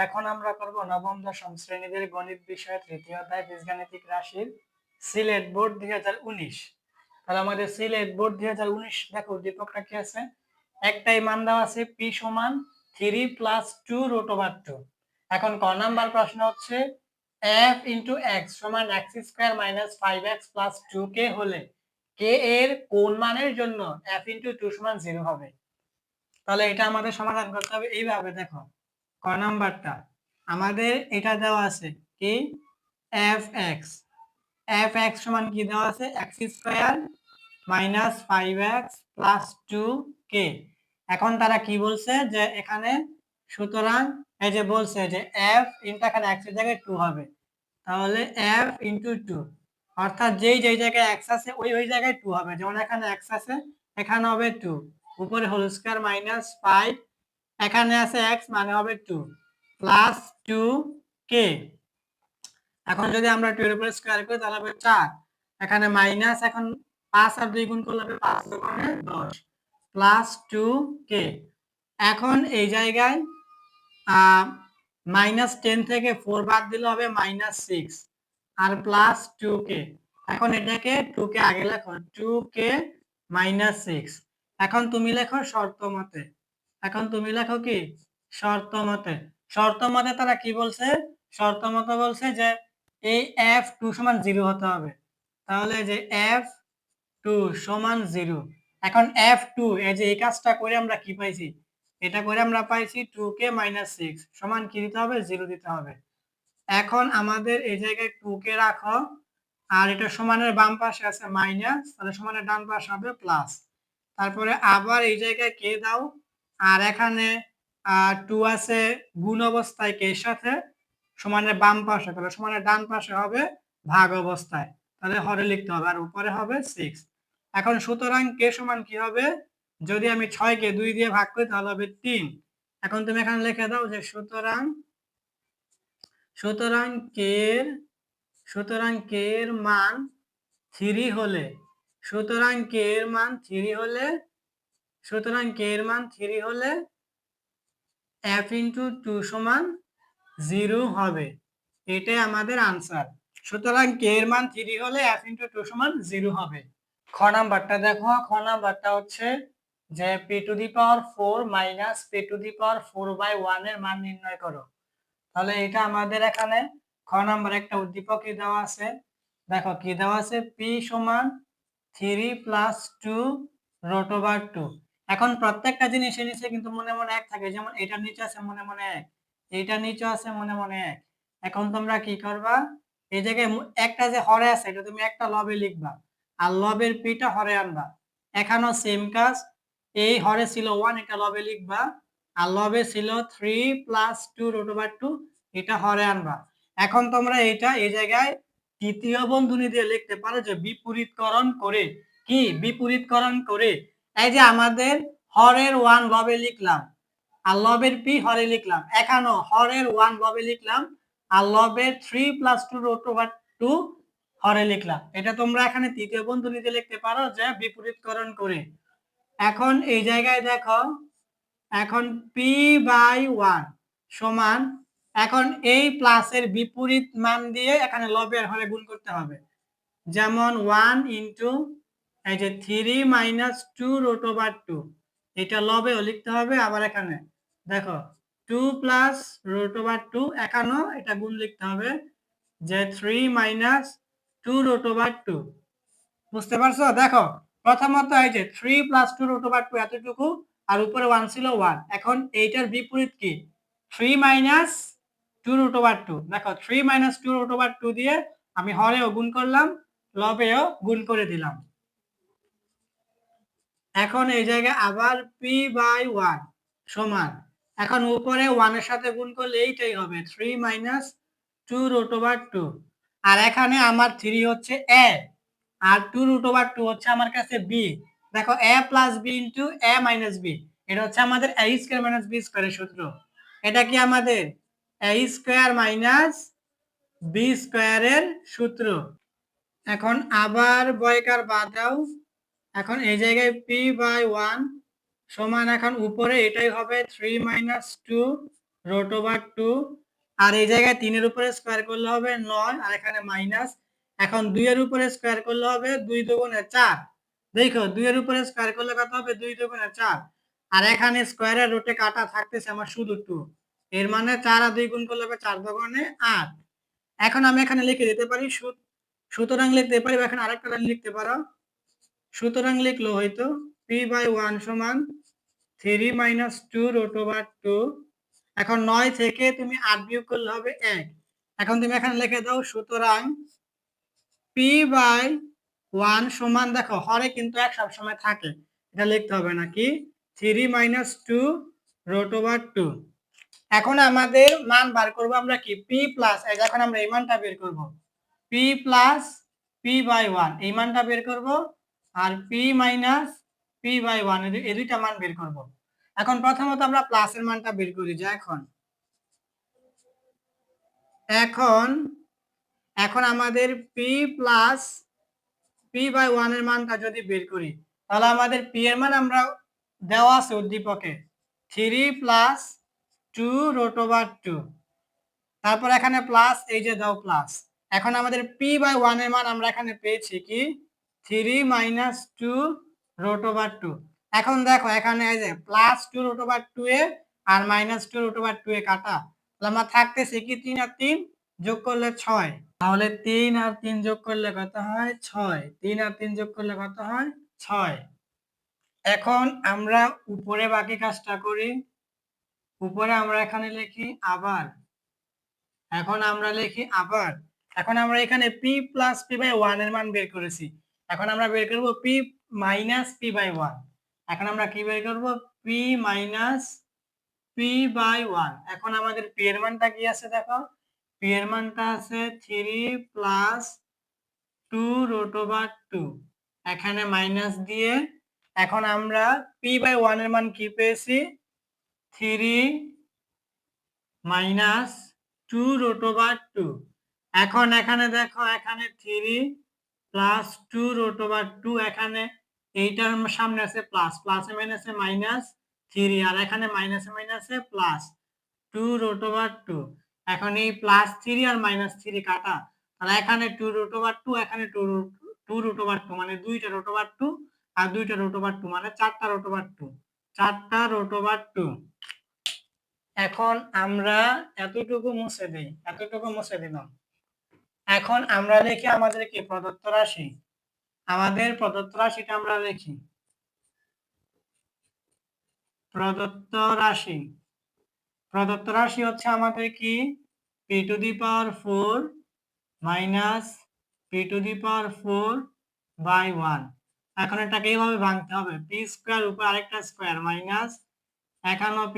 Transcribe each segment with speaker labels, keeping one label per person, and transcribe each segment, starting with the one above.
Speaker 1: এখন আমরা করব নবম দশম শ্রেণীদের গণিত বিষয় তৃতীয় অধ্যায় বীজগাণিতিক রাশির সিলেট বোর্ড 2019। তাহলে আমাদের সিলেট বোর্ড 2019 দেখো উদ্দীপকটা কি আছে, একটাই মান দেওয়া আছে p সমান 3 + 2 √2। এখন ক নাম্বার প্রশ্ন হচ্ছে f * x সমান x² - 5x + 2k হলে k এর কোন মানের জন্য f * 2 সমান 0 হবে। তাহলে এটা আমাদের সমাধান করতে হবে এইভাবে। দেখো ক নাম্বারটা আমাদের এটা দেওয়া আছে কি f(x) সমান কি দেওয়া আছে x² - 5x + 2k। এখন তারা কি বলছে যে এখানে, সুতরাং এই যে বলছে যে f এখানে x এর জায়গায় 2 হবে, তাহলে f * 2 অর্থাৎ যেই জায়গায় x আছে ওই জায়গায় 2 হবে। যেমন এখানে x আছে, এখানে হবে 2, উপরে হোল স্কয়ার - 5, এখানে আছে x মানে হবে 2 প্লাস 2k। এখন যদি আমরা 2 এর উপরে স্কয়ার করি তাহলে হবে 4, এখানে মাইনাস, এখন 5 আর 2 গুণ করলে হবে 5 × 10 প্লাস 2k। এখন এই জায়গায় -10 থেকে 4 বাদ দিলে হবে -6 আর প্লাস 2k। এখন এটাকে 2k আগে লেখো, 2k - 6। এখন তুমি লেখো শর্ত মতে, এখন তুমি লেখো কি শর্ত মতে। শর্ত মতে তারা কি বলছে, শর্ত মতে বলছে যে এই f2 সমান 0 হতে হবে। তাহলে যে f2 সমান 0, এখন f2 এই যে এই কাজটা করে আমরা কি পাইছি, এটা করে আমরা পাইছি 2k - 6 সমান কি দিতে হবে, 0 দিতে হবে। এখন আমাদের এই জায়গায় 2k রাখো, আর এটা সমানের বাম পাশে আছে মাইনাস, তাহলে সমানের ডান পাশে হবে প্লাস। তারপরে আবার এই জায়গায় k দাও, আর এখানে 2 আছে গুণ অবস্থায় k এর সাথে, সমানের বাম পাশে, তাহলে সমানের ডান পাশে হবে ভাগ অবস্থায়, তাহলে হরে লিখতে হবে, আর উপরে হবে 6। এখন সুতরাং k সমান কি হবে, যদি আমি 6 কে 2 দিয়ে ভাগ করি তাহলে হবে 3। এখন তুমি এখানে লিখে দাও যে সুতরাং k এর মান 3 হলে, সুতরাং k এর মান 3 হলে, সুতরাং k এর মান 3 হলে f * 2 সমান 0 হবে। এটাই আমাদের আনসার। সুতরাং k এর মান 3 হলে f * 2 সমান 0 হবে। খ নাম্বারটা দেখো, খ নাম্বারটা হচ্ছে যে p⁴ - p⁴/1 এর মান নির্ণয় করো। তাহলে এটা আমাদের এখানে খ নাম্বার একটা উদ্দীপক দেওয়া আছে। দেখো কি দেওয়া আছে, p সমান 3 + 2 √2। এখন প্রত্যেকটা জিনিসের নিচে কিন্তু মনে মনে 1 থাকে, যেমন এটার নিচে আছে মনে মনে 1, এইটার নিচে আছে মনে মনে 1। এখন তোমরা কি করবা, এই জায়গায় একটা যে হরে আছে এটা তুমি একটা লবে লিখবা, আর লবের পিটা হরে আনবা। এখানেও সেম কাজ, এই হরে ছিল 1, এটা লবে লিখবা, আর লবে ছিল 3 + 2 √2, এটা হরে আনবা। এখন তোমরা এটা এই জায়গায় তৃতীয় বন্ধনী দিয়ে লিখতে পারো যে বিপরীতকরণ করে। কি বিপরীতকরণ করে, এই যে আমাদের হরের 1 লবে লিখলাম, আর লবের p হরে লিখলাম, এখানেও হরের 1 লবে লিখলাম, আর লবের 3 + 2 √2 হরে লিখলাম। এটা তোমরা এখানে তৃতীয় বন্ধনীতে লিখতে পারো যে বিপরীতকরণ করে। এখন এই জায়গায় দেখো, এখন p/1 সমান, এখন এই প্লাসের বিপরীত মান দিয়ে এখানে লবের হরে গুণ করতে হবে। যেমন 1 * এই যে 3 - 2 √2, এটা লবেও লিখতে হবে। আবার এখানে দেখো 2 + √2, এখানেও এটা গুণ লিখতে হবে যে 3 - 2 √2। বুঝতে পারছো? দেখো প্রথমত এই যে 3 + 2 √2 এতটুকু, আর উপরে 1 ছিল 1। এখন এইটার বিপরীত কি, 3 - 2 √2। দেখো 3 - 2 √2 দিয়ে আমি হরেও গুণ করলাম, লবেও গুণ করে দিলাম। এখন এই জায়গায় আবার p/1 সমান, এখন উপরে 1 এর সাথে গুণ করলে এইটাই হবে 3 - 2 √2, আর এখানে আমার 3 হচ্ছে a, আর 2 √2 হচ্ছে আমার কাছে b। দেখো a + b * a - b, এটা হচ্ছে আমাদের a² - b² এর সূত্র। এটা কি আমাদের a² - b² এর সূত্র। এখন আবার বয়কার বাদ দাও, এখন এই জায়গায় p/1 সমান, এখন উপরে এটাই হবে 3 - 2 রুট ওভার 2 আর এই জায়গায় 3 এর উপরে স্কয়ার করলে হবে 9 আর এখানে মাইনাস। এখন 2 এর উপরে স্কয়ার করলে হবে 2 দুগুণে 4। দেখো 2 এর উপরে স্কয়ার করলে কত হবে 2 দুগুণে 4 আর এখানে স্কয়ারের রুটে কাটা থাকতেছে আমার শুধু 2 এর মানে 4 আর 2 গুণ করলে হবে 4 দুগুণে 8। এখন আমি এখানে লিখে দিতে পারি সুতরাং লিখতে পারি এখন আরেকটা লাইন লিখতে পারো সুতরাং লিখলো হয়তো p/1 সমান 3 - 2 রুট ওভার 2। এখন 9 থেকে তুমি 8 বিয়োগ করলে হবে 1। এখন তুমি এখানে লিখে দাও সুতরাং p/1 সমান দেখো হরে কিন্তু 1 সব সময় থাকে এটা লিখতে হবে নাকি 3 - 2 রুট ওভার 2। এখন আমাদের মান বার করব আমরা কি p প্লাস এখন আমরা এই মানটা বের করব p প্লাস p/1 এই মানটা বের করব আর p মাইনাস p/1 এই দুইটা মান বের করব। এখন প্রথমত আমরা প্লাসের মানটা বের করি যে এখন এখন আমাদের p প্লাস p/1 এর মানটা যদি বের করি তাহলে আমাদের p এর মান আমরা দেওয়া আছে উদ্দীপকে 3 প্লাস 2 রুট ওভার 2 তারপর এখানে প্লাস এই যে দাও প্লাস। এখন আমাদের p/1 এর মান আমরা এখানে পেয়েছি কি 3 - 2 রুট ওভার 2। এখন দেখো এখানে এই যে প্লাস 2 রুট ওভার 2 এ আর মাইনাস 2 রুট ওভার 2 এ কাটা তাহলে আমার থাকতেছে কি 3 আর 3 যোগ করলে 6 তাহলে 3 আর 3 যোগ করলে কত হয় 6 3 আর 3 যোগ করলে কত হয় 6। এখন আমরা উপরে বাকি কাজটা করি উপরে আমরা এখানে লিখি আবার এখন আমরা লিখি আবার এখন আমরা এখানে p প্লাস p/1 এর মান বের করেছি এখন আমরা বের করব p মাইনাস p/1 এখন আমরা কি বের করব p মাইনাস p/1 এখন আমাদের p এর মানটা কি আছে দেখো p এর মানটা আছে 3 প্লাস 2 রুট ওভার 2 এখানে মাইনাস দিয়ে এখন আমরা p/1 এর মান কি পেয়েছি 3 মাইনাস 2 রুট ওভার 2 এখন এখানে দেখো এখানে 3 প্লাস 2 রুট ওভার 2 এখানে এইটার সামনে আছে প্লাস প্লাসে মাইনাসে মাইনাস 3 আর এখানে মাইনাসে মাইনাসে প্লাস 2 রুট ওভার 2 এখন এই প্লাস 3 আর মাইনাস 3 কাটা তাহলে এখানে 2 রুট ওভার 2 এখানে 2 রুট ওভার 2 মানে দুইটা রুট ওভার 2 আর দুইটা রুট ওভার 2 মানে চারটা রুট ওভার 2 চারটা রুট ওভার 2। এখন আমরা এতটুকু মুছে দেই এতটুকু মুছে দিলাম। এখন আমরা লিখি আমাদের কি প্রদত্ত রাশি আমাদের প্রদত্ত রাশিটা আমরা লিখি প্রদত্ত রাশি হচ্ছে আমাদের কি p⁴ মাইনাস p⁴/1 এখন এটাকে এইভাবে ভাঙতে হবে p² উপরে আরেকটা স্কয়ার মাইনাস এখানেও p²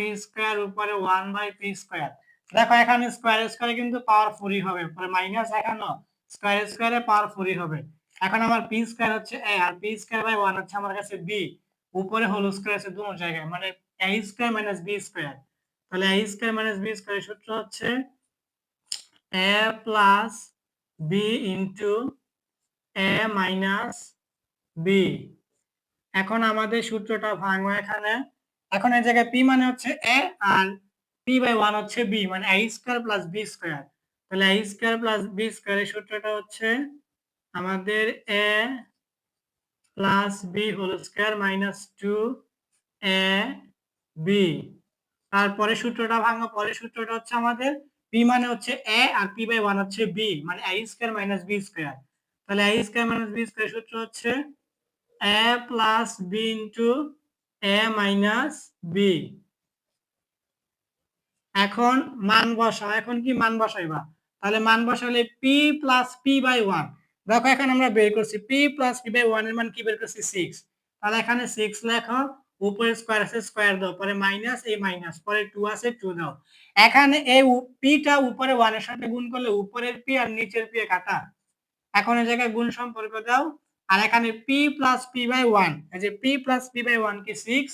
Speaker 1: উপরে 1/p²। দেখো এখানে স্কয়ারে কিন্তু পাওয়ার 4 হবে পরে মাইনাস এখানেও স্কয়ারে পাওয়ার 4 হবে। এখন আমার p² হচ্ছে a আর p²/1 হচ্ছে আমার কাছে b উপরে হোল স্কয়ার আছে দুটো জায়গায় মানে a² - b²। তাহলে a² - b² সূত্র হচ্ছে a plus b into a minus b। এখন আমাদের সূত্রটা ভাঙবো এখানে এখন এই জায়গায় p মানে হচ্ছে a আর p/1 হচ্ছে b মানে a² + b²। তাহলে a² + b² এর সূত্রটা হচ্ছে আমাদের a plus b whole square minus 2ab। তারপরে সূত্রটা ভাঙবো পরের সূত্রটা হচ্ছে আমাদের p মানে হচ্ছে a আর p/1 হচ্ছে b মানে a² - b²। তাহলে a² - b² সূত্র হচ্ছে a plus b into a minus b। এখন মান বসাও এখন কি মান বসাইবা তাহলে মান বসালে p প্লাস p/1 দেখো এখন আমরা বের করছি p প্লাস p/1 এর মান কি বের করছি 6 তাহলে এখানে 6 লেখো উপরে স্কয়ার আছে স্কয়ার দাও পরে মাইনাস এই মাইনাস পরে 2 আছে 2 দাও। এখানে এই p টা উপরে 1 এর সাথে গুণ করলে উপরের p আর নিচের p কাটা এখন এই জায়গায় গুণ সম্পর্ক দাও আর এখানে p প্লাস p/1 এই যে p প্লাস p/1 কি 6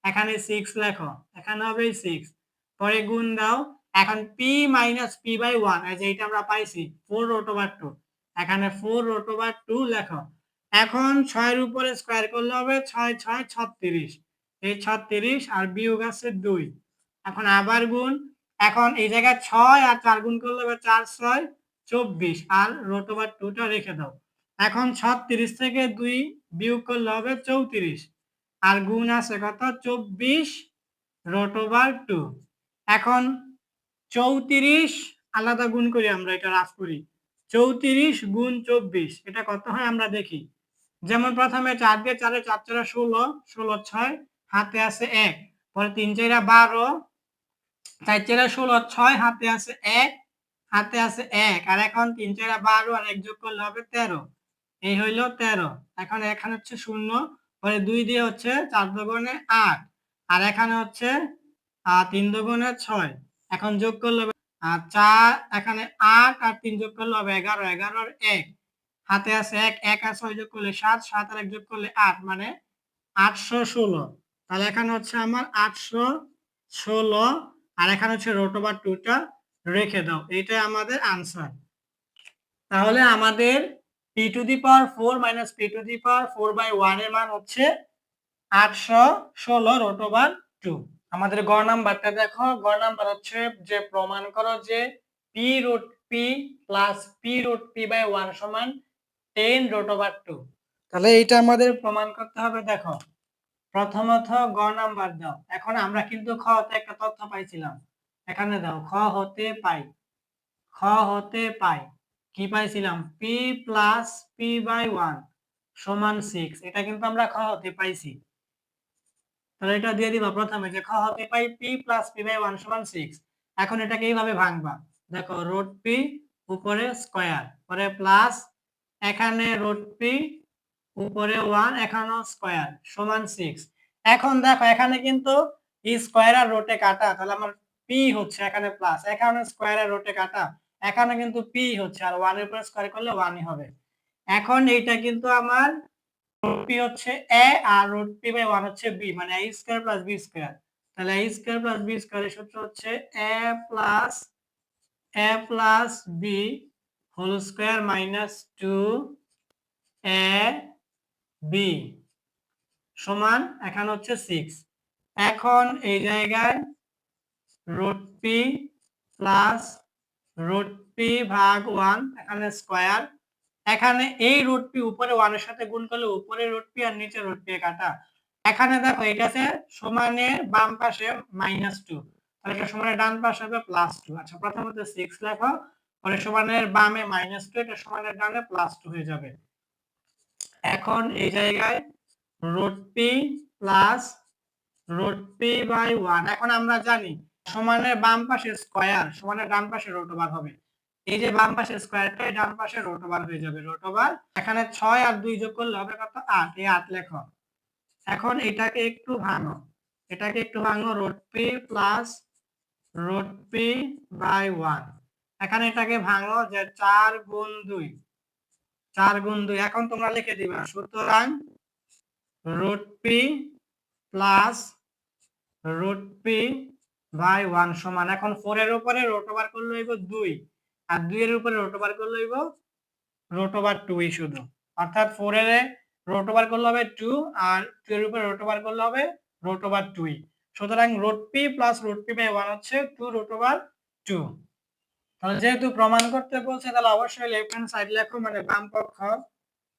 Speaker 1: এখানে 6 লেখো এখানে হবে 6 পরে গুণ দাও এখন p মাইনাস p/1 এই যে এটা আমরা পাইছি 4 রুট ওভার 2 এখানে 4 রুট ওভার 2 লেখো। এখন 6 এর উপরে স্কয়ার করলে হবে 6 6 36 এই 36 আর বিয়োগ আছে 2 এখন আবার গুণ এখন এই জায়গায় 6 আর 4 গুণ করলে হবে 4 6 24 আর রুট ওভার 2টা রেখে দাও। এখন 36 থেকে 2 বিয়োগ করলে হবে 34 আর গুণ আছে কত 24 রুট ওভার 2। এখন 34 আলাদা গুণ করি, আমরা এটা রাফ করি। 34 গুণ 24 এটা কত হয় আমরা দেখি। যেমন প্রথমে 4 দিয়ে 4 এ 4 4 16 16 6 হাতে আছে 1, পরে 3 4 12 4 4 16 6 হাতে আছে 1, হাতে আছে 1 আর এখন 3 4 12 আর 1 যোগ করলে হবে 13। এই হইল 13। এখন এখানে হচ্ছে 0, পরে 2 দিয়ে হচ্ছে 4 দুগুণে 8 আর এখানে হচ্ছে 3 দুগুণে 6। এখন যোগ করলে হবে 4, এখানে 8 আর 3 যোগ করলে হবে 11 11 আর 1 হাতে আছে 1 1 আর 6 যোগ করলে 7 7 আর 1 যোগ করলে 8 মানে 816। তাহলে এখানে হচ্ছে আমার 816 আর এখানে হচ্ছে রুট ওভার 2টা রেখে দাও। এটাই আমাদের আনসার। তাহলে আমাদের p to the power 4 minus p to the power 4/1 এর মান হচ্ছে 816 রুট ওভার 2। আমাদের গ নাম্বারটা দেখো, গ নাম্বার হচ্ছে যে প্রমাণ করো যে p root p plus p root p/1 সমান 10 রুট ওভার 2। তাহলে এটা আমাদের প্রমাণ করতে হবে। দেখো প্রথমত গ নাম্বার দাও। এখন আমরা কিন্তু খ হতে একটা তথ্য পাইছিলাম, এখানে দাও খ হতে পাই। খ হতে পাই কি পাইছিলাম p প্লাস p/1 সমান 6। এটা কিন্তু আমরা খ হতে পাইছি। তাহলে এটা দিয়ে দিবা প্রথমে যে খ হতে পাই p প্লাস p/1 সমান 6। এখন এটাকে এইভাবে ভাঙবা। দেখো রুট p উপরে স্কয়ার, পরে প্লাস এখানে রুট p উপরে 1 এখানেও স্কয়ার সমান 6। এখন দেখো এখানে কিন্তু স্কয়ার আর রুটে কাটা, তাহলে আমার p হচ্ছে এখানে প্লাস, এখানে স্কয়ার আর রুটে কাটা, এখানে কিন্তু p হচ্ছে আর 1 এর উপর স্কয়ার করলে 1ই হবে। এখন এইটা কিন্তু আমার রুট p হচ্ছে a আর রুট p/1 হচ্ছে b, মানে a square plus b square. তাহলে a স্কয়ার প্লাস b স্কয়ারের সূত্র হচ্ছে a plus b whole square minus 2ab সমান এখানে হচ্ছে 6। এখন এই জায়গায় root p plus root p ভাগ 1 এখানে স্কয়ার, এখানে এই রুট p উপরে 1 এর সাথে গুণ করলে উপরে রুট p আর নিচে রুট p কাটা। এখানে দেখো এটাতে সমানের বাম পাশে -2, তাহলে এটা সমানের ডান পাশে হবে +2। আচ্ছা প্রথমত 6 লেখো, পরে সমানের বামে -2, এটা সমানের ডানে +2 হয়ে যাবে। এখন এই জায়গায় root p plus root p/1, এখন আমরা জানি সমানের বাম পাশে স্কয়ার সমানের ডান পাশে রুট ওভার হবে। এই যে বাম পাশে স্কয়ারটা ডান পাশে রুট ওভার হয়ে যাবে। রুট ওভার এখানে 6 আর 2 যোগ করলে হবে কত 8, এই 8 লেখো। এখন এটাকে একটু ভাঙো, এটাকে একটু ভাঙো root p plus root p/1, এখানে এটাকে ভাঙো যে 4 গুণ 2 4 গুণ 2। এখন তোমরা লিখে দিবা সুতরাং root p plus root p/1 সমান, এখন 4 এর উপরে রুট ওভার করলে হইব 2 আর 2 এর উপরে রুট ওভার করলে হইব রুট ওভার 2 শুধু, অর্থাৎ 4 এর রুট ওভার করলে হবে 2 আর 2 এর উপরে রুট ওভার করলে হবে রুট ওভার 2। সুতরাং root p plus root p/1 হচ্ছে 2 রুট ওভার 2। তাহলে যেহেতু প্রমাণ করতে বলছে তাহলে অবশ্যই লেফট হ্যান্ড সাইড লেখো, মানে বাম পক্ষ,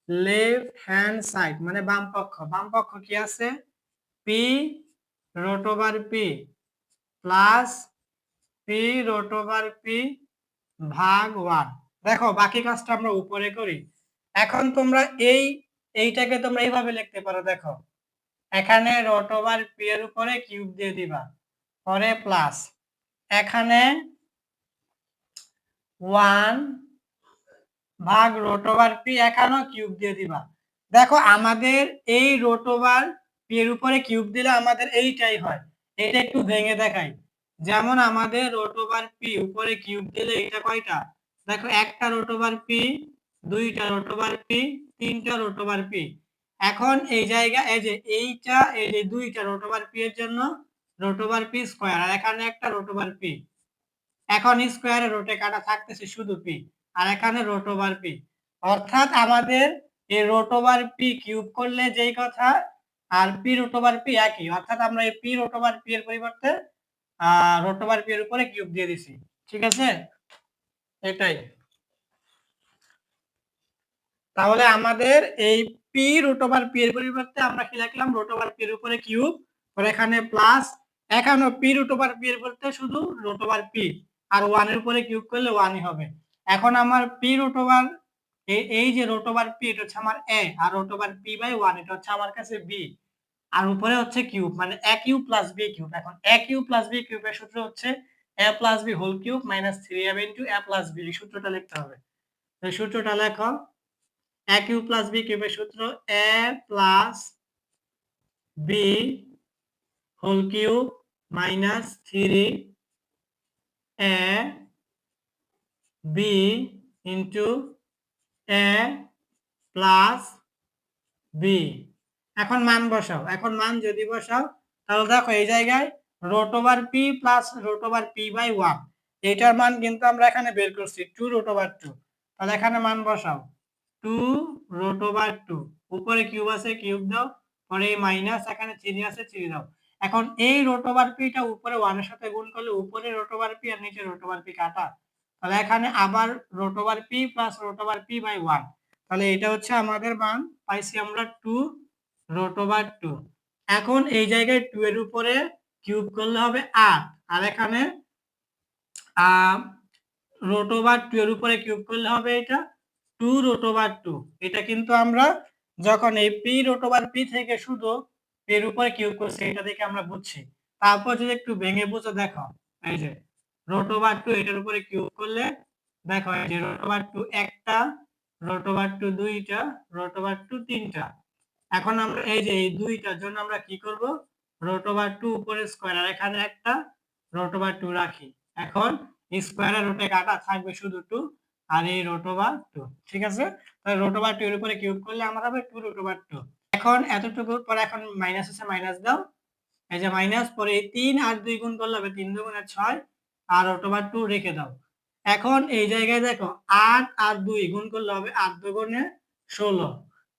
Speaker 1: লেফট হ্যান্ড সাইড মানে বাম পক্ষ। বাম পক্ষ কি আছে p root over p plus p root over p ভাগ 1। দেখো বাকি কাজটা আমরা উপরে করি। এখন তোমরা এইটাকে তোমরা এইভাবে লিখতে পারো। দেখো এখানে রুট ওভার p এর উপরে কিউব দিয়ে দিবা, পরে প্লাস এখানে 1 ভাগ রুট ওভার p এখানেও কিউব দিয়ে দিবা। দেখো আমাদের এই রুট ওভার p এর উপরে কিউব দিলে আমাদের এইটাই হয়। এটা একটু ভেঙে দেখাই। যেমন আমাদের রুট ওভার p উপরে কিউব দিলে এটা কয়টা, দেখো একটা রুট ওভার p, দুইটা রুট ওভার p, তিনটা রুট ওভার p। এখন এই জায়গা এই যে এইটা এই যে দুইটা রুট ওভার p এর জন্য রুট ওভার p স্কয়ার আর এখানে একটা রুট ওভার p। এখন স্কয়ারে রুটে কাটা থাকতেছে শুধু p আর এখানে রুট ওভার p, অর্থাৎ আমাদের এই রুট ওভার p কিউব করলে যেই কথা আর p রুট ওভার p একই, অর্থাৎ আমরা এই p রুট ওভার p এর পরিবর্তে রুট ওভার পি এর উপরে কিউব দিয়ে দিছি, ঠিক আছে, এটাই। তাহলে আমাদের এই পি রুট ওভার পি এর পরিবর্তে আমরা কি লিখলাম, রুট ওভার পি এর উপরে কিউব, পরে এখানে প্লাস, এখানে পি রুট ওভার পি এর পরিবর্তে শুধু রুট ওভার পি, আর 1 এর উপরে কিউব করলে 1ই হবে। এখন আমার পি রুট ওভার এই যে রুট ওভার পি এটা হচ্ছে আমার এ, আর রুট ওভার পি বাই 1 এটা হচ্ছে আমার কাছে বি, আর উপরে হচ্ছে কিউব, মানে a cube plus b cube. এখন এ কিউব প্লাস বি কিউবের সূত্র হচ্ছে এ plus b whole cube minus 3ab into a plus b, এই সূত্রটা লিখতে হবে। এই সূত্রটা লেখো, এ কিউব প্লাস বি কিউবের সূত্র a plus b whole cube minus 3 a b into a plus b. এখন মান বসাও, এখন মান যদি বসাও তাহলে দেখো এই জায়গায় root over P plus root over P by 1, এইটার মান কিন্তু আমরা এখানে বের করছি 2 রুট ওভার 2। তাহলে এখানে মান বসাও 2 রুট ওভার 2, উপরে কিউব আছে কিউব দাও, পরে এই মাইনাস এখানে চিহ্ন আছে চিহ্ন দাও। এখন এই রুট ওভার পিটা উপরে 1 এর সাথে গুণ করলে উপরে রুট ওভার পি আর নিচে রুট ওভার পি কাটা, তাহলে এখানে আবার root over P plus root over P by 1। তাহলে এটা হচ্ছে আমাদের মান পাইছি আমরা 2 রুট ওভার 2। এখন এই জায়গায় 2 এর উপরে কিউব করলে হবে 8, আর এখানে রুট ওভার 2 এর উপরে কিউব করলে হবে এটা 2 রুট ওভার 2। এটা কিন্তু আমরা যখন এই পি রুট ওভার পি থেকে শুধু এর উপরে কিউব করছি এটা দেখে আমরা বুঝছি। তারপর যদি একটু ভেঙে বুঝো দেখো, এই যে রুট ওভার 2 এটার উপরে কিউব করলে দেখো এই যে রুট ওভার 2 একটা, রুট ওভার 2 দুইটা, রুট ওভার 2 তিনটা। এখন আমরা এই যে এই দুইটার জন্য আমরা কি করব, রুট ওভার 2 উপরে স্কয়ার, আর এখানে একটা রুট ওভার 2 রাখি। এখন স্কয়ারের রুটে কাটা থাকবে শুধু 2, আর এই রুট ওভার 2, ঠিক আছে। তাহলে রুট ওভার 2 এর উপরে কিউব করলে আমার হবে 2 রুট ওভার 2। এখন এতটুকুর পরে এখন মাইনাস আছে মাইনাস দাও, এই যে মাইনাস, পরে 3 আর 2 গুণ করলে হবে 3 দুগুণে 6, আর রুট ওভার 2 রেখে দাও। এখন এই জায়গায় দেখো 8 আর 2 গুণ করলে হবে 8 দুগুণে 16,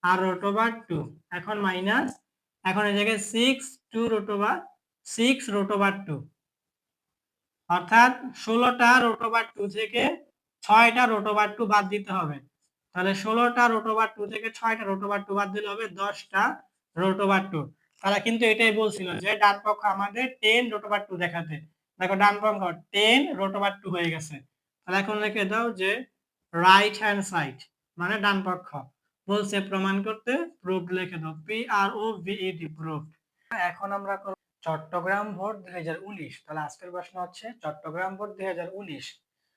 Speaker 1: আর রুট ওভার 2, এখন মাইনাস, এখন এই জায়গায় 6 2 রুট ওভার 6 রুট ওভার 2, অর্থাৎ 16টা রুট ওভার 2 থেকে 6টা রুট ওভার 2 বাদ দিতে হবে। তাহলে 16টা রুট ওভার 2 থেকে 6টা রুট ওভার 2 বাদ দিলে হবে 10টা রুট ওভার 2। তারা কিন্তু এটাই বলছিল যে ডান পক্ষ আমাদের 10 রুট ওভার 2 দেখাতে। দেখো ডান পক্ষ 10 রুট ওভার 2 হয়ে গেছে। তাহলে এখন লিখে দাও যে রাইট হ্যান্ড সাইড মানে ডান পক্ষ। বলছে প্রমাণ করতে, প্রুভড লিখে দাও, PROVED প্রুভড। এখন আমরা চট্টগ্রাম বোর্ড 2019। তাহলে আজকের প্রশ্ন হচ্ছে চট্টগ্রাম বোর্ড 2019।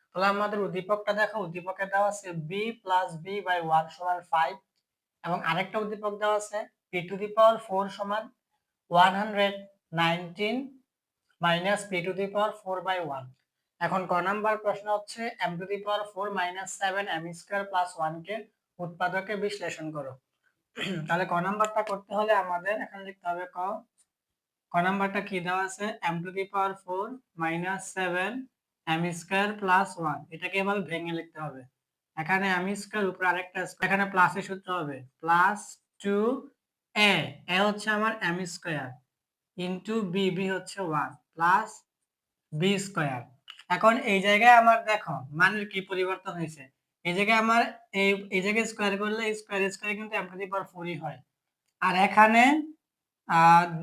Speaker 1: তাহলে আমাদের উদ্দীপকটা দেখো, উদ্দীপকে দেওয়া আছে b প্লাস b বাই 1 সমান 5, এবং আরেকটা উদ্দীপক দেওয়া আছে p টু দি পাওয়ার 4 সমান 119 minus p to the power 4 by 1। এখন ক নাম্বার প্রশ্ন হচ্ছে m to the power 4 minus 7 m square plus 1 কে উৎপাদকে বিশ্লেষণ করো। তাহলে ক নাম্বারটা করতে হলে আমাদের এখানে লিখতে হবে ক নাম্বারটা কি দেওয়া আছে, m to the power 4 minus 7 m square plus 1, এটাকে এভাবে ভেঙে লিখতে হবে। এখানে m স্কয়ার উপরে আরেকটা স্কয়ার, এখানে প্লাসের সূত্র হবে প্লাস 2 a হচ্ছে আমার m স্কয়ার ইনটু b হচ্ছে 1 প্লাস b স্কয়ার। এখন এই জায়গায় আমার দেখো মানের কি পরিবর্তন হয়েছে, এই জায়গায় আমার এই জায়গায় স্কয়ার করলে স্কয়ার স্কয়ার কিন্তু m টু দি পাওয়ার 4 ই হয়, আর এখানে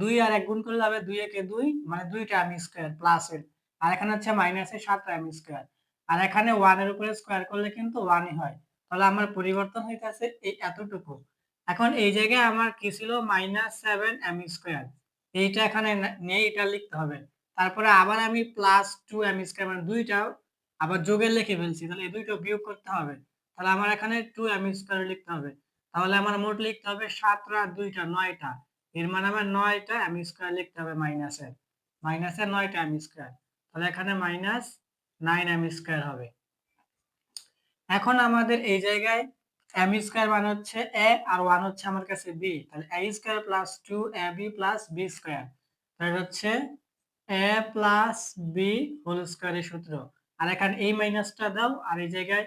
Speaker 1: 2 আর 1 গুণ করলে হবে 2 একে 2 মানে 2টা m স্কয়ার প্লাস এর, আর এখানে হচ্ছে মাইনাসের 7টা m স্কয়ার, আর এখানে 1 এর উপরে স্কয়ার করলে কিন্তু 1 ই হয়। তাহলে আমার পরিবর্তন হইতাছে এই এতটুকু। এখন এই জায়গায় আমার কি ছিল -7 m স্কয়ার, এইটা এখানে নেই, এটা লিখতে হবে। তারপরে আবার আমি +2 m স্কয়ার মানে দুইটা আবার যোগের লিখে ফেলছি, তাহলে এই দুইটা বিয়োগ করতে হবে। তাহলে আমার এখানে 2 m স্কয়ার লিখতে হবে। তাহলে আমার মোট লিখতে হবে 7 আর 2টা 9টা, এর মানে আমার 9টা m স্কয়ার লিখতে হবে মাইনাসের 9টা m স্কয়ার। তাহলে এখানে -9 m স্কয়ার হবে। এখন আমাদের এই জায়গায় m স্কয়ার মানে হচ্ছে a আর 1 হচ্ছে আমার কাছে b, তাহলে a square plus 2ab plus b square, তাহলে হচ্ছে a প্লাস b হোল স্কয়ারের সূত্র। আর এখানে এই মাইনাসটা দাও, আর এই জায়গায়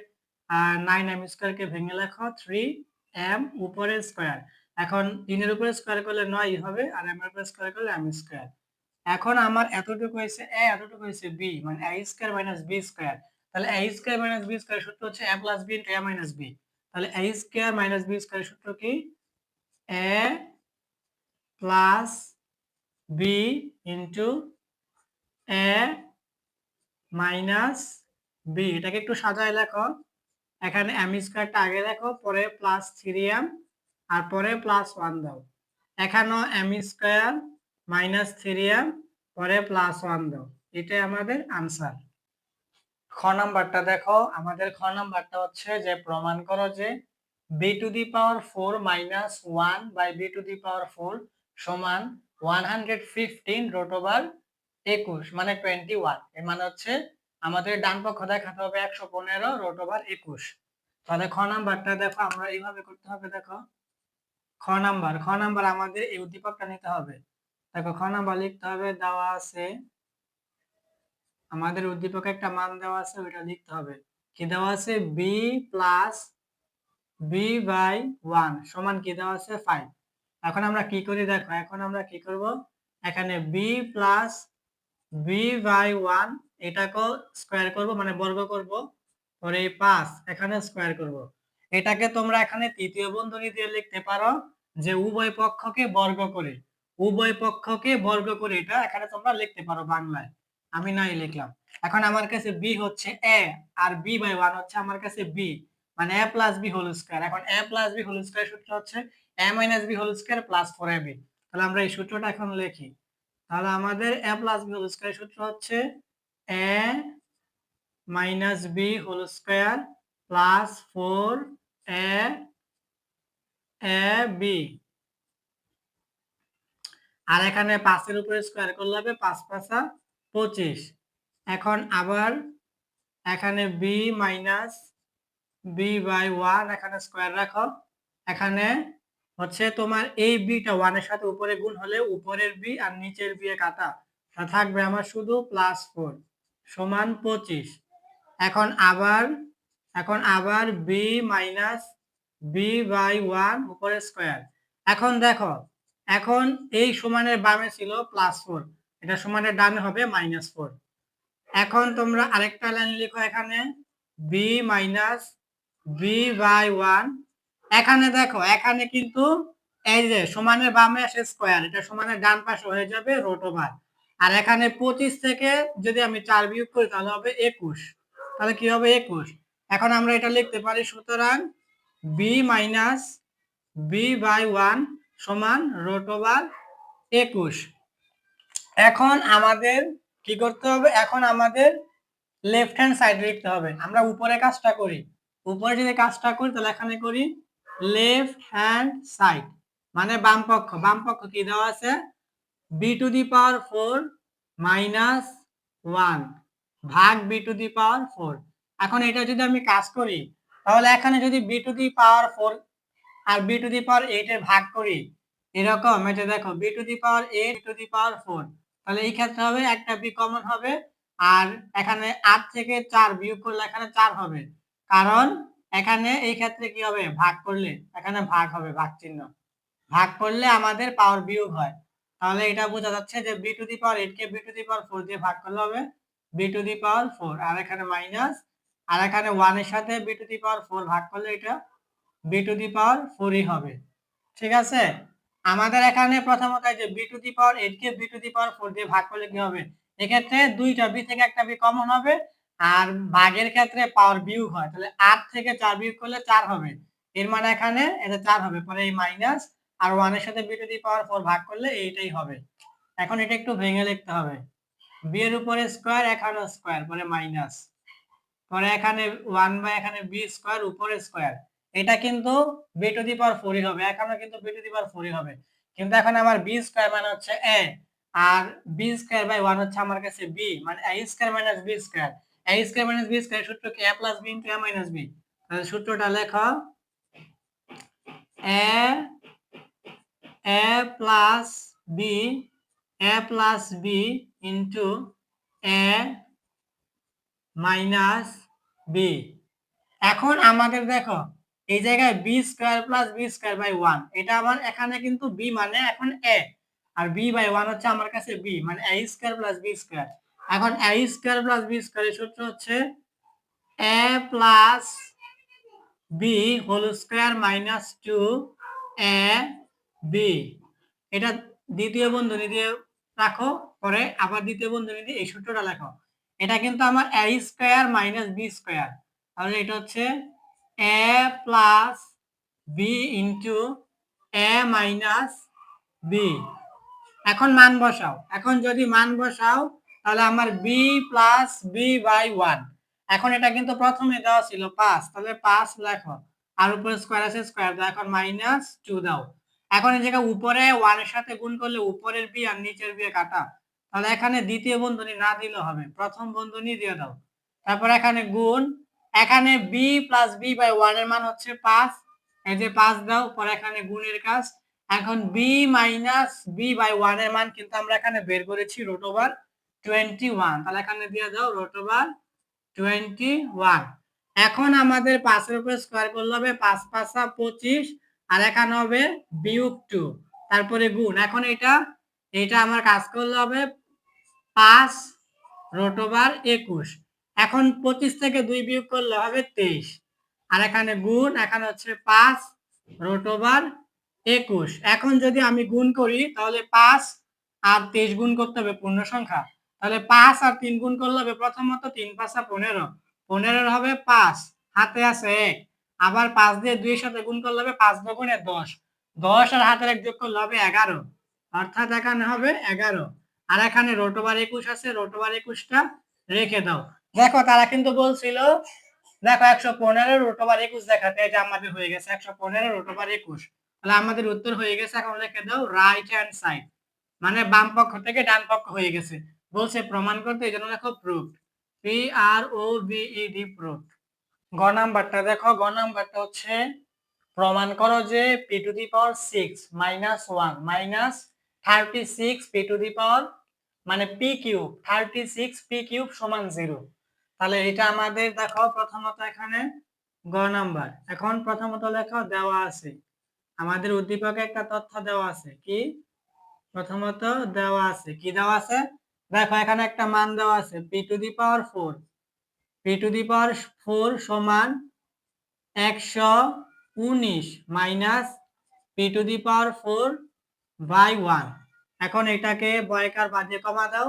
Speaker 1: 9m স্কয়ার কে ভেঙে লেখো 3m উপরে স্কয়ার। এখন 3 এর উপরে স্কয়ার করলে 9 হবে, আর m এর উপরে স্কয়ার করলে m স্কয়ার। এখন আমার এতটুকু হয়েছে এ, এতটুকু হয়েছে বি, মানে a square minus B square. তাহলে a square minus B square সূত্র হচ্ছে এ plus B into a minus B. তাহলে a square minus B square সূত্র কি? এ plus B into a minus B. এটাকে একটু সাজায় লেখো। এখানে এম স্কয়ারটা আগে লেখো, পরে প্লাস 3m, আর পরে প্লাস 1 দাও। এখানেও এম স্কয়ার মাইনাস 3m, পরে প্লাস 1 দাও। এটাই আমাদের আনসার। খ নাম্বারটা দেখো, আমাদের খ নাম্বারটা হচ্ছে যে প্রমাণ করো যে b to the power 4 minus 1 by b to the power 4 সমান 115 রুট ওভার 21 মানে 21। এর মানে হচ্ছে আমাদের ডান পক্ষ দেখাতে হবে 115 রুট ওভার 21। তাহলে খ নাম্বারটা দেখো, আমরা এইভাবে করতে হবে। দেখো খ নাম্বার আমাদের এই উদ্দীপকটা নিতে হবে। দেখো খ নাম্বার লিখতে হবে, দেওয়া আছে আমাদের উদ্দীপকে একটা মান দেওয়া আছে, ওইটা লিখতে হবে। কি দেওয়া আছে? বি প্লাস বি বাই 1 সমান কি দেওয়া আছে? 5। এখন আমরা কি করি দেখো, এখন আমরা কি করব, এখানে বি প্লাস বি বাই 1 এটাকেও স্কোয়ার করব, মানে বর্গ করব, পরে এই 5 এখানে স্কোয়ার করব। এটাকে তোমরা এখানে তৃতীয় বন্ধনী দিয়ে লিখতে পারো যে উভয় পক্ষকে বর্গ করে, উভয় পক্ষকে বর্গ করে এটা এখানে তোমরা লিখতে পারো বাংলায়। আমি নাই লিখলাম। এখন আমার কাছে বি হচ্ছে এ, আর বি বাই 1 হচ্ছে আমার কাছে বি, মানে a plus b whole square. এখন a plus b whole square সূত্র হচ্ছে a minus b whole square plus 4ab। তাহলে আমরা এই সূত্রটা এখন লিখি। তাহলে আমাদের a plus b whole square সূত্র হচ্ছে a minus b whole square plus 4a b, আর এখানে 5 এর উপরে স্কয়ার করলে হবে 5 5 25। এখন আবার এখানে বি মাইনাস বি বাই 1 এখানে স্কয়ার রাখো। এখানে হচ্ছে তোমার এই বিটা 1 এর সাথে উপরে গুণ হলে উপরের বি আর নিচের বি এ কাটা, তা থাকবে আমার শুধু প্লাস 4 সমান 25। এখন আবার বি মাইনাস বি বাই 1 উপরে স্কয়ার। এখন দেখো, এখন এই সমানের বামে ছিল প্লাস 4, এটা সমানের ডানে হবে মাইনাস 4। এখন তোমরা আরেকটা লাইন লিখো, এখানে বি মাইনাস বি বাই 1। এখানে দেখো, এখানে কিন্তু এই যে সমানের বামে আসে স্কয়ার, এটা সমানের ডান পাশে হয়ে যাবে রুট ওভার। আর এখানে 25 থেকে যদি আমি 4 বিয়োগ করি তাহলে হবে 21। তাহলে কি হবে? 21। এখন আমরা এটা লিখতে পারি, সুতরাং বি মাইনাস বি বাই 1 সমান রুট ওভার 21। এখন আমাদের কি করতে হবে? এখন আমাদের লেফট হ্যান্ড সাইড লিখতে হবে। আমরা উপরে কাজটা করি, উপরে যদি কাজটা করি তাহলে এখানে করি লেফট হ্যান্ড সাইড, মানে বাম পক্ষ। বাম পক্ষ কি দেওয়া আছে? B to the power 4 minus 1 ভাগ বি টু দি পাওয়ার 4। এখন এটা যদি আমি কাজ করি তাহলে এখানে যদি বি টু দি পাওয়ার 4 আর বি টু দি পাওয়ার 8 এর ভাগ করি, এরকম এটা দেখো b to the power 8 to the power 4, তাহলে এই ক্ষেত্রে হবে একটা বি কমন হবে, আর এখানে 8 থেকে 4 বিয়োগ করলে এখানে 4 হবে, কারণ এখানে এই ক্ষেত্রে কি হবে? ভাগ করলে এখানে ভাগ হবে, ভাগ চিহ্ন। ভাগ করলে আমাদের পাওয়ার বিয়োগ হয়। তাহলে এটা বোঝা যাচ্ছে যে বি টু দি পাওয়ার 8 কে বি টু দি পাওয়ার 4 দিয়ে ভাগ করলে হবে বি টু দি পাওয়ার 4, আর এখানে মাইনাস, আর এখানে 1 এর সাথে বি টু দি পাওয়ার 4 ভাগ করলে এটা বি টু দি পাওয়ার 4ই হবে। ঠিক আছে? আমাদের এখানে প্রথমত যে বি টু দি পাওয়ার 8 কে বি টু দি পাওয়ার 4 দিয়ে ভাগ করলে কি হবে? এক্ষেত্রে দুইটা বি থেকে একটা বি কমন হবে, আর ভাগের ক্ষেত্রে পাওয়ার বিয়োগ হয়, তাহলে 8 থেকে 4 বিয়োগ করলে 4 হবে। এর মানে এখানে এটা 4 হবে, পরে এই মাইনাস আর 1 এর সাথে বি টু দি পাওয়ার 4 ভাগ করলে এইটাই হবে। এখন এটা একটু ভেঙে লিখতে হবে। বি এর উপরে স্কয়ার, এখানে স্কয়ার, পরে মাইনাস, পরে এখানে 1 বাই এখানে বি স্কয়ার উপরে স্কয়ার। এটা কিন্তু বি টু দি পাওয়ার 4ই হবে, এখানে কিন্তু বি টু দি পাওয়ার 4ই হবে। কিন্তু এখন আমার বি স্কয়ার মানে হচ্ছে a, আর বি স্কয়ার বাই 1 হচ্ছে আমার কাছে b, মানে a square minus b square. a square minus b square সূত্র কি? a plus b into a minus b। তাহলে সূত্রটা লেখো, a plus b, a plus b into a minus b। এখন আমাদের দেখো এই জায়গায় B square plus B square by 1, এটা আমার এখানে কিন্তু বি মানে এখন এ, আর বি বাই ওয়ান হচ্ছে আমার কাছে বি, মানে a square plus b square. এখন এ স্কোয়ার প্লাস বি স্কোয়ারের সূত্র হচ্ছে এ plus b whole square minus 2 a b. এটা দ্বিতীয় বন্ধনী দিয়ে রাখো, পরে আবার দ্বিতীয় বন্ধনী দিয়ে এই সূত্রটা লেখো। এটা কিন্তু আমার A square minus B square, তাহলে এটা হচ্ছে এ plus B into A minus B. এখন মান বসাও, এখন যদি মান বসাও তাহলে আমার B plus B by one. এখন এটা কিন্তু প্রথমে দেওয়া ছিল 5, তাহলে 5 লেখো, আর উপরে স্কোয়ার আছে স্কোয়ার দাও, এখন মাইনাস 2 দাও। এখন এই জায়গায় উপরে 1 এর সাথে গুণ করলে উপরের বি আর নিচের বি কাটা, তাহলে এখানে দ্বিতীয় বন্ধনী না দিলে হবে, প্রথম বন্ধনী দিয়ে দাও। তারপর এখানে গুণ, এখানে B plus B by one এর মান হচ্ছে 5, এই যে 5 দাও, পরে এখানে গুণের কাজ। এখন B minus B by one এর মান কিন্তু আমরা এখানে বের করেছি রুট ওভার 21, তাহলে এখানে দিয়ে দাও রুট ওভার 21। এখন আমাদের 5 এর উপরে স্কয়ার করলে হবে 5 5 25, আর এখানে হবে বিয়োগ 2, তারপরে গুণ। এখন এটা আমার কাজ করলে হবে 5 রুট ওভার 21। এখন 25 থেকে 2 বিয়োগ করলে হবে 23, আর এখানে গুণ, এখানে হচ্ছে 5 রুট ওভার 21। এখন যদি আমি গুণ করি তাহলে 5 আর 23 গুণ করতে হবে পূর্ণ সংখ্যা, তাহলে 5 আর 3 গুণ করলে হবে প্রথমত 3 5 15, 15 হবে 5, হাতে আছে 1, আবার 5 দিয়ে 2 এর সাথে গুণ করলে হবে 5 দুগুণে 10, 10 আর হাতের 1 যোগ করলে হবে 11, অর্থাৎ এখানে হবে 11। আর এখানে রুট ওভার 21 আছে, রুট ওভার 21টা রেখে দাও। দেখো তারা কিন্তু বলছিল, দেখো 115 রুট ওভার 21 দেখাতে, এটা আমাদের হয়ে গেছে 115 রুট ওভার 21, তাহলে আমাদের উত্তর হয়ে গেছে। এখন লিখে দাও রাইট হ্যান্ড সাইড, মানে বাম পক্ষ থেকে ডান পক্ষ হয়ে গেছে। বলছে প্রমাণ করতে, এই জন্য লেখো proved, P R O V E D, proved. গ নাম্বারটা দেখো, গ নাম্বারটা হচ্ছে প্রমাণ করো যে p to the power 6 minus 1 minus 36 p to the power, মানে পি কিউব 36 পি কিউব সমান 0। তাহলে এটা আমাদের দেখো প্রথমত এখানে গ নাম্বার। এখন প্রথমত লেখো দেওয়া আছে, আমাদের উদ্দীপকে একটা তথ্য দেওয়া আছে, কি প্রথমত দেওয়া আছে, কি দেওয়া আছে দেখো, এখানে একটা মান দেওয়া আছে p to the power 4, p to the power 4 সমান 119 minus p to the power 4 by 1। এখন এটাকে বয়কার বাদে কমা দাও,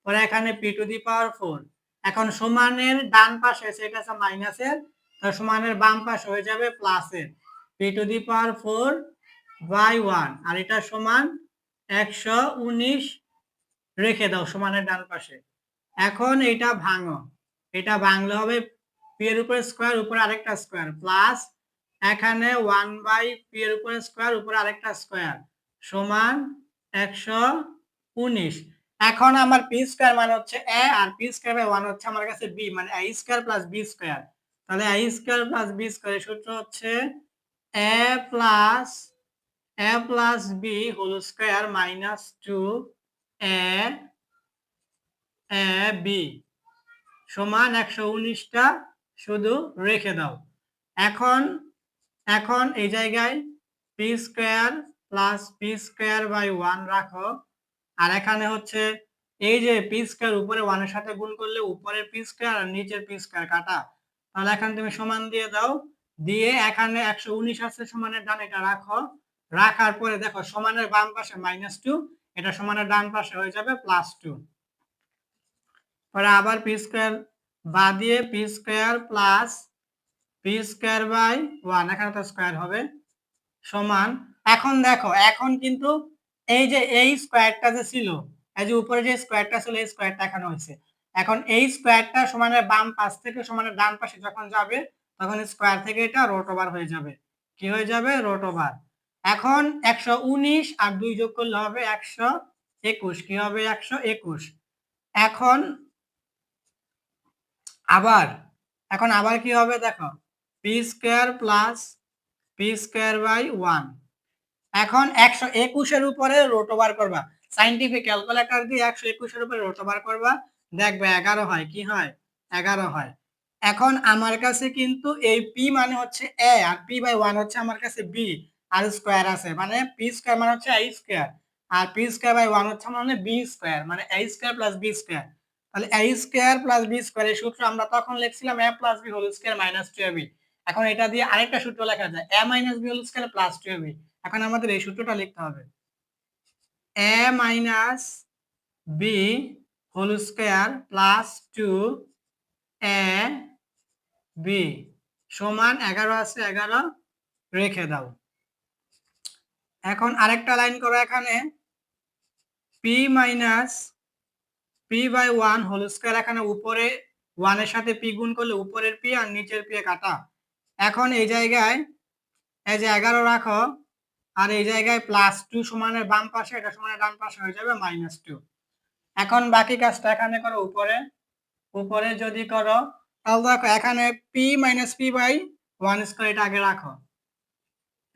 Speaker 1: পরে এখানে পি টু দি পাওয়ার 4, এখন সমানের ডান পাশে সেটা আছে মাইনাসের, তো সমানের বাম পাশে হয়ে যাবে প্লাসের, P to the power 4 by 1, আর এটা সমান 119 রেখে দাও সমানের ডান পাশে। এখন এটা ভাঙো, এটা ভাঙলে হবে পি এর উপরে স্কয়ার, উপরে আরেকটা স্কয়ার, প্লাস এখানে 1 বাই পি এর উপরে স্কয়ার, উপরে আরেকটা স্কয়ার, সমান 119। এখন আমার পি স্কয়ার মানে হচ্ছে এ, আর পি স্কয়ার বাই 1 হচ্ছে আমার কাছে বি, মানে a square plus B square. তাহলে এ স্কয়ার প্লাস বি স্কয়ারের সূত্র হচ্ছে এ plus b whole square minus 2 a b সমান 119টা শুধু রেখে দাও। এখন এখন এই জায়গায় p square plus P square by 1 রাখো, আর এখানে হচ্ছে এই যে পি স্কয়ার উপরে 1 এর সাথে গুণ করলে উপরের পি স্কয়ার আর নিচের পি স্কয়ার কাটা, তাহলে এখানে তুমি সমান দিয়ে দাও, দিয়ে এখানে 119 আছে সমানের ডান, এটা রাখো, রাখার পরে দেখো সমানের বাম পাশে -2, এটা সমানের ডান পাশে হয়ে যাবে +2, পরে আবার পি স্কয়ার বাদ দিয়ে P square plus P square by 1, এখানে তো স্কয়ার হবে, সমান। এখন দেখো, এখন কিন্তু এই যে এই স্কয়ারটা যে ছিল, এই যে উপরে যে স্কয়ারটা ছিল এই স্কয়ারটা এখানে হয়েছে, এখন এই স্কয়ারটা সমানের বাম পাশ থেকে সমানের ডান পাশে যখন যাবে তখন স্কয়ার থেকে এটা রুট ওভার হয়ে যাবে, কি হয়ে যাবে রুট ওভার। এখন 119 আর 2 যোগ করলে হবে 121, কি হবে 121। এখন আবার কি হবে দেখো, P square plus P square by 1, এখন 121 এর উপরে রুট ওভার করবা, সায়েন্টিফিক ক্যালকুলেটর দিয়ে 121 এর উপরে রুট ওভার করবা, দেখবে 11 হয়, কি হয় 11 হয়। এখন আমার কাছে কিন্তু এই পি মানে হচ্ছে এ, আর পি বাই 1 হচ্ছে আমার কাছে বি, আর স্কয়ার আছে, মানে পি স্কয়ার মানে হচ্ছে আই স্কয়ার, আর পি স্কোয়ার বাই 1 হচ্ছে মানে বি স্কোয়ার, মানে a square plus b square. তাহলে a square plus b square এই সূত্র আমরা তখন লিখছিলাম a plus b whole square minus 2ab। এখন এটা দিয়ে আরেকটা সূত্র লেখা যায় a minus b whole square plus 2ab। এখন আমাদের এই সূত্রটা লিখতে হবে a minus b whole square plus 2a b সমান 11 আছে 11 রেখে দাও। এখন আরেকটা লাইন করো, এখানে P minus P by 1 whole square, এখানে উপরে 1 এর সাথে পি গুণ করলে উপরের পি আর নিচের পি কাটা। এখন এই জায়গায় এই যে 11 রাখো, আর এই জায়গায় প্লাস 2 সমানের বাম পাশে, এটা সমানের ডান পাশে হয়ে যাবে মাইনাস 2। এখন বাকি কাজটা এখানে করো, উপরে যদি করো তাহলে দেখো এখানে P minus P by 1 square এটা আগে রাখো,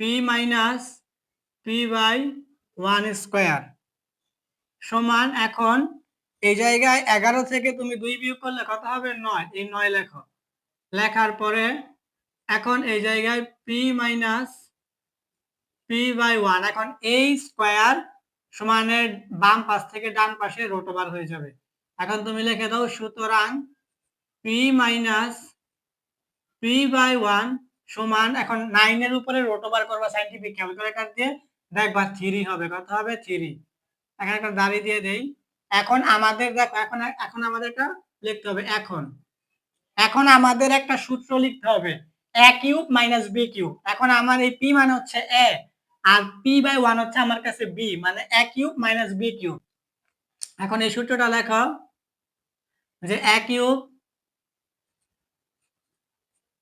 Speaker 1: P minus P by 1 square সমান, এখন এই জায়গায় 11 থেকে তুমি 2 বিয়োগ করলে কত হবে 9, এই 9 লেখো। লেখার পরে এখন এই জায়গায় পি মাইনাস পি বাই 1, এখন এই স্কোয়ার সমানের বাম পাশ থেকে ডান পাশে রুট ওভার হয়ে যাবে। এখন তুমি লিখে দাও সুতরাং পি মাইনাস পি বাই 1 সমান, এখন 9 এর উপরে রুট ওভার করবা সাইন্টিফিক ক্যালকুলেটর দিয়ে, দেখবা 3 হবে। কত হবে 3। এখানে একটা দাড়ি দিয়ে দেই। এখন আমাদের দেখো এখন আমাদের এটা লিখতে হবে। এখন আমাদের একটা সূত্র লিখতে হবে a cube minus b cube. এখন আমার এই p মানে হচ্ছে a আর p বাই 1 হচ্ছে আমার কাছে b, মানে a cube minus b cube. এখন এই সূত্রটা লেখো যে a cube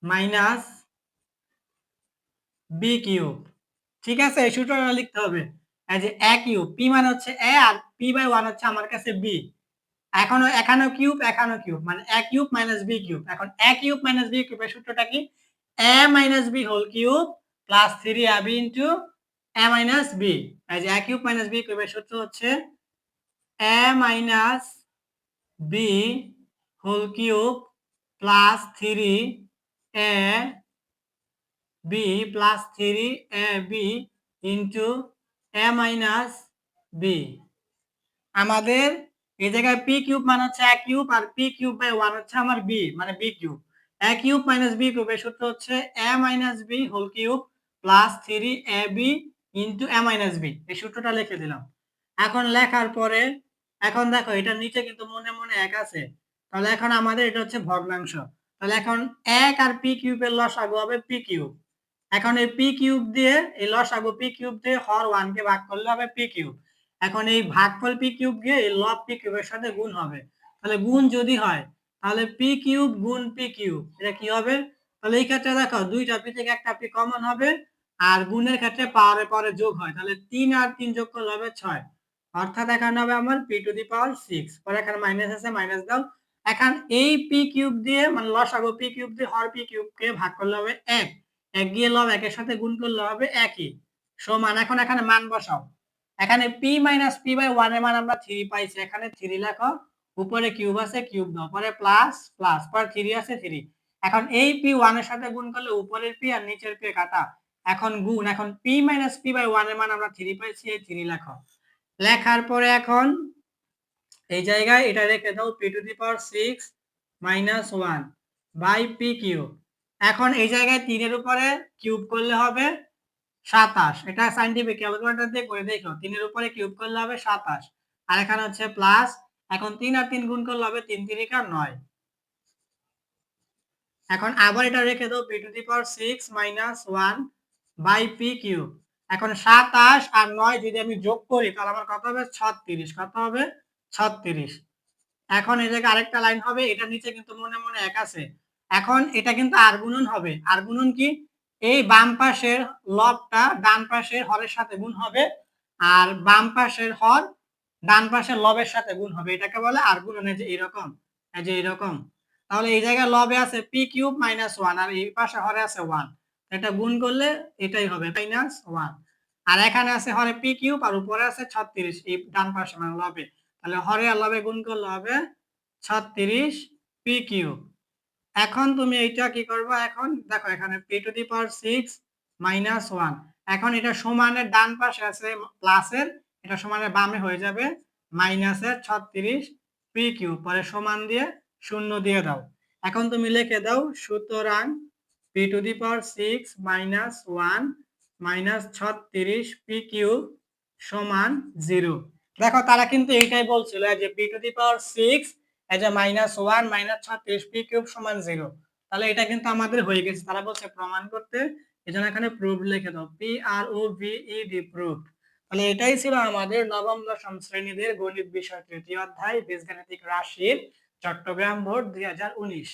Speaker 1: minus b cube. ঠিক আছে, এই সূত্রটা লিখতে হবে। এই যে a কিউব, p মানে হচ্ছে a আর p বাই 1 হচ্ছে আমার কাছে b। এখানেও কিউব মানে a cube minus b cube. এখন a cube minus b cube এর সূত্রটা কি? a minus b whole cube plus 3ab into a minus b। এই যে a cube minus b cube এর সূত্র হচ্ছে a minus b whole cube plus 3a b plus 3ab into a minus b। আমাদের এই জায়গায় পি কিউব মানে হচ্ছে a কিউব আর পি কিউব বাই 1 হচ্ছে আমার b, মানে b cube. a cube minus b cube এর সূত্র হচ্ছে a minus b whole cube plus 3ab into a minus b। এই সূত্রটা লিখে দিলাম। এখন লেখার পরে এখন দেখো এটার নিচে কিন্তু মনে মনে 1 আছে, তাহলে এখন আমাদের এটা হচ্ছে ভগ্নাংশ। তাহলে এখন 1 আর পি কিউবের লসাগু হবে পি কিউব। এখন এই পি কিউব দিয়ে এই লসাগু পি কিউব দিয়ে হর 1 কে ভাগ করলে হবে পি কিউব। এখন এই ভাগফল পি কিউব গিয়ে এই লব পি কিউবের সাথে গুণ হবে। তাহলে গুণ যদি হয় তাহলে পি কিউব গুণ পি কিউব এটা কি হবে? তাহলে এই ক্ষেত্রে দেখো দুইটা পি থেকে একটা পি কমন হবে, আর গুণের ক্ষেত্রে পাওয়ারে পরে যোগ হয়, তাহলে 3 আর 3 যোগ করলে হবে 6, অর্থাৎ এখানে হবে আমার পি টু দি পাওয়ার 6। পরে এখানে মাইনাস আছে, মাইনাস দাও। এখন এই পি কিউব দিয়ে মানে লসাগু পি কিউব দিয়ে হর পি কিউব কে ভাগ করলে হবে 1, 1 গিয়ে লব 1 এর সাথে গুণ করলে হবে 1ই সমান। এখন এখানে মান বসাও। এখানে p মাইনাস p বাই 1 এর মান আমরা 3 পাইছি, এখানে 3 লেখো, উপরে কিউব আছে কিউব দাও, পরে প্লাস প্লাস, পরে 3 আছে 3। এখন এই p 1 এর সাথে গুণ করলে উপরের p আর নিচের p কাটা, এখন গুণ। এখন p মাইনাস p বাই 1 এর মান আমরা 3 পাইছি, এই 3 লেখো। লেখার পরে এখন এই জায়গায় এটা রেখে দাও p to the power 6 minus 1 by p cube. এখন এই জায়গায় 3 এর উপরে কিউব করলে হবে 27, এটা সাইন্টিফিক ক্যালকুলেটর দিয়ে করে দেখো। 3 এর উপরে কিউব করলে হবে 27, আর এখানে হচ্ছে প্লাস। এখন 3 আর 3 গুণ করলে হবে 3 3 কা 9। এখন আবার এটা রেখে দাও p to the power 6 minus 1 by p cube. এখন 27 আর 9 যদি আমি যোগ করি তাহলে আমার কত হবে 36, কত হবে 36। এখন এই জায়গায় আরেকটা লাইন হবে, এটা নিচে কিন্তু মনে মনে 1 আছে। এখন এটা কিন্তু আর গুণন হবে। আর গুণন কি? এই বাম পাশের লবটা ডান পাশের হরের সাথে গুণ হবে, আর বাম পাশের হর ডান পাশের লবের সাথে গুণ হবে, এটাকে বলে আর গুণন। এই যে এরকম, এই যে এরকম। তাহলে এই জায়গায় লবে আছে পি কিউব মাইনাস 1 আর এই পাশে হরে আছে 1, এটা গুণ করলে এটাই হবে মাইনাস 1। আর এখানে আছে হরে পি কিউব আর উপরে আছে 36 এই ডান পাশে মানে লবে, তাহলে হরে আর লবে গুণ করলে হবে 36 পি কিউব। এখন তুমি এইটা কি করবা? এখন দেখো এখানে P to the power 6 minus 1, এখন এটা সমানের ডান পাশে আছে প্লাসের, এটা সমানের বামে হয়ে যাবে মাইনাসের 36 পি কিউব, পরে সমান দিয়ে শূন্য দিয়ে দাও। এখন তুমি লিখে দাও সুতরাং P to the power 6 minus 1 minus 36 P cube সমান 0। দেখো তারা কিন্তু এইটাই বলছিল যে p to the power 6 as a minus 1 minus 36 P cube সমান 0। তাহলে এটা কিন্তু আমাদের হয়ে গেছে, তারা বলছে প্রমাণ করতে, এজন্য এখানে প্রুফ লিখে দাও, P R O V E D, proof. তাহলে এটাই ছিল আমাদের নবম দশম শ্রেণীদের গণিত বিষয় তৃতীয় অধ্যায় বীজগাণিতিক রাশির চট্টগ্রাম বোর্ড 2019।